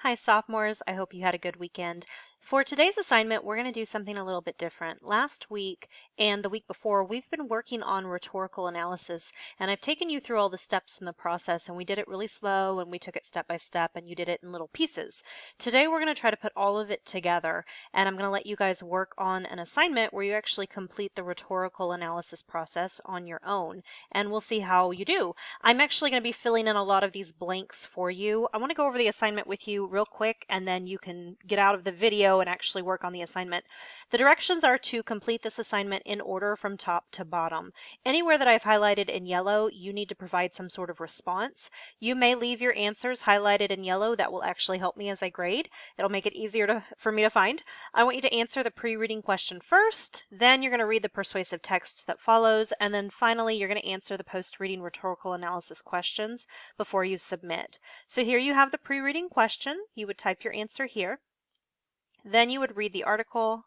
Hi sophomores, I hope you had a good weekend. For today's assignment, we're going to do something a little bit different. Last week and the week before, we've been working on rhetorical analysis, and I've taken you through all the steps in the process, and we did it really slow, and we took it step by step, and you did it in little pieces. Today, we're going to try to put all of it together, and I'm going to let you guys work on an assignment where you actually complete the rhetorical analysis process on your own, and we'll see how you do. I'm actually going to be filling in a lot of these blanks for you. I want to go over the assignment with you real quick, and then you can get out of the video and actually work on the assignment. The directions are to complete this assignment in order from top to bottom. Anywhere that I've highlighted in yellow, you need to provide some sort of response. You may leave your answers highlighted in yellow. That will actually help me as I grade. It'll make it easier for me to find. I want you to answer the pre-reading question first, then you're going to read the persuasive text that follows, and then finally you're going to answer the post-reading rhetorical analysis questions before you submit. So here you have the pre-reading question. You would type your answer here. Then you would read the article.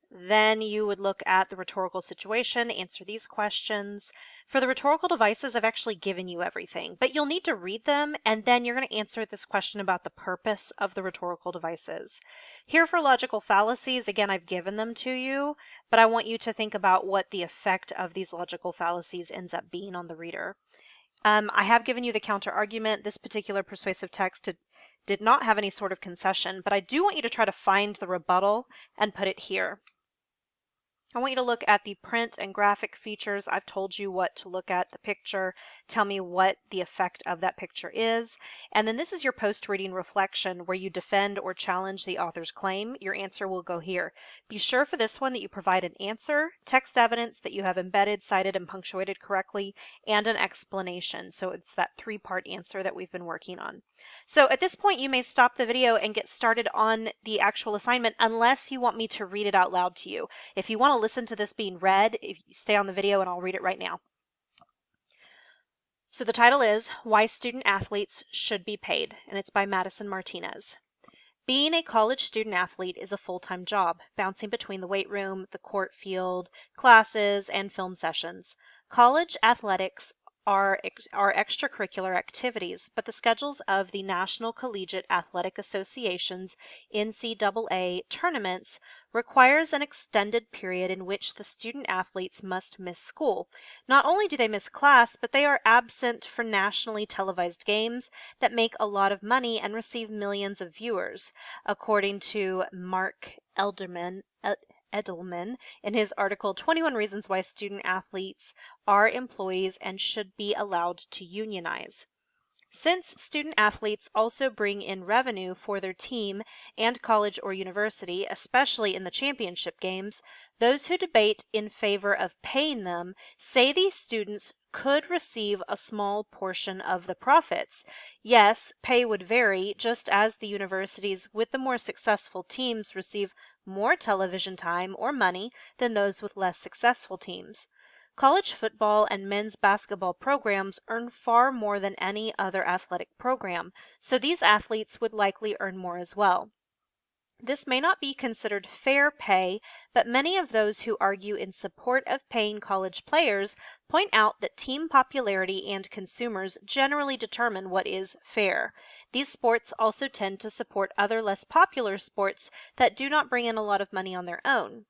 Then you would look at the rhetorical situation, answer these questions. For the rhetorical devices, I've actually given you everything, but you'll need to read them, and then you're going to answer this question about the purpose of the rhetorical devices. Here for logical fallacies, again, I've given them to you, but I want you to think about what the effect of these logical fallacies ends up being on the reader. I have given you the counter argument. This particular persuasive text did not have any sort of concession, but I do want you to try to find the rebuttal and put it here. I want you to look at the print and graphic features. I've told you what to look at, the picture. Tell me what the effect of that picture is. And then this is your post-reading reflection where you defend or challenge the author's claim. Your answer will go here. Be sure for this one that you provide an answer, text evidence that you have embedded, cited, and punctuated correctly, and an explanation. So it's that three-part answer that we've been working on. So at this point, you may stop the video and get started on the actual assignment unless you want me to read it out loud to you. If you want to listen to this being read, if you stay on the video and I'll read it right now. So the title is Why Student Athletes Should Be Paid, and it's by Madison Martinez. Being a college student athlete is a full-time job, bouncing between the weight room, the court field, classes, and film sessions. College athletics are extracurricular activities, but the schedules of the National Collegiate Athletic Association's NCAA tournaments requires an extended period in which the student athletes must miss school. Not only do they miss class, but they are absent for nationally televised games that make a lot of money and receive millions of viewers, according to Mark Edelman in his article 21 Reasons Why Student Athletes Are Employees and Should Be Allowed to Unionize. Since student athletes also bring in revenue for their team and college or university, especially in the championship games, those who debate in favor of paying them say these students could receive a small portion of the profits. Yes, pay would vary, just as the universities with the more successful teams receive more television time or money than those with less successful teams. College football and men's basketball programs earn far more than any other athletic program, so these athletes would likely earn more as well. This may not be considered fair pay, but many of those who argue in support of paying college players point out that team popularity and consumers generally determine what is fair. These sports also tend to support other less popular sports that do not bring in a lot of money on their own.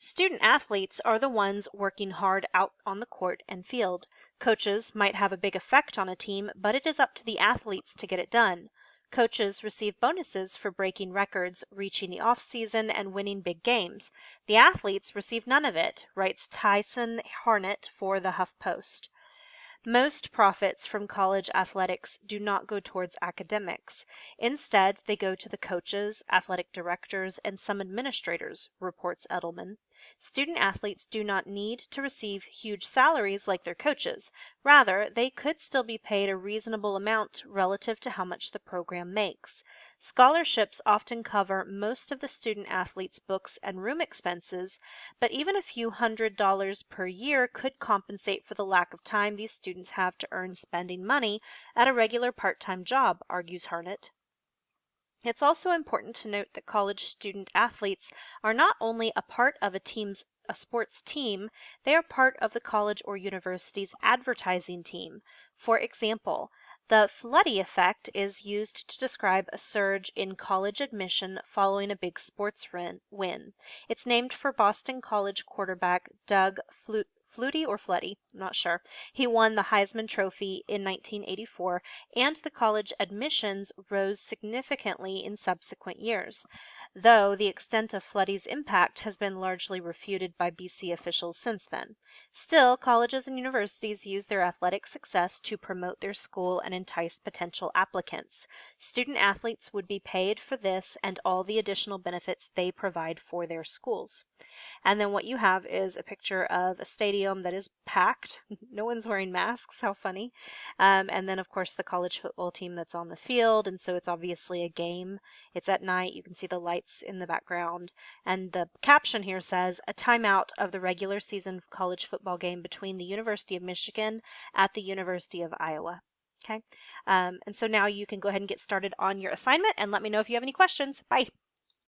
Student athletes are the ones working hard out on the court and field. Coaches might have a big effect on a team, but it is up to the athletes to get it done. Coaches receive bonuses for breaking records, reaching the off-season, and winning big games. The athletes receive none of it, writes Tyson Harnett for the HuffPost. Most profits from college athletics do not go towards academics. Instead, they go to the coaches, athletic directors, and some administrators, reports Edelman. Student athletes do not need to receive huge salaries like their coaches. Rather, they could still be paid a reasonable amount relative to how much the program makes. Scholarships often cover most of the student athletes' books and room expenses, but even a few $100s per year could compensate for the lack of time these students have to earn spending money at a regular part-time job, argues Harnett. It's also important to note that college student athletes are not only a part of a sports team, they are part of the college or university's advertising team. For example, The Floody effect is used to describe a surge in college admission following a big sports win. It's named for Boston College quarterback Doug Flutie or Floody, I'm not sure. He won the Heisman Trophy in 1984, and the college admissions rose significantly in subsequent years, though the extent of Floody's impact has been largely refuted by BC officials since then. Still, colleges and universities use their athletic success to promote their school and entice potential applicants. Student athletes would be paid for this and all the additional benefits they provide for their schools. And then what you have is a picture of a stadium that is packed. No one's wearing masks. How funny. And then, of course, the college football team that's on the field. And so it's obviously a game. It's at night. You can see the lights in the background. And the caption here says, "A timeout of the regular season college football game between the University of Michigan at the University of Iowa." Okay. And so now you can go ahead and get started on your assignment and let me know if you have any questions. Bye.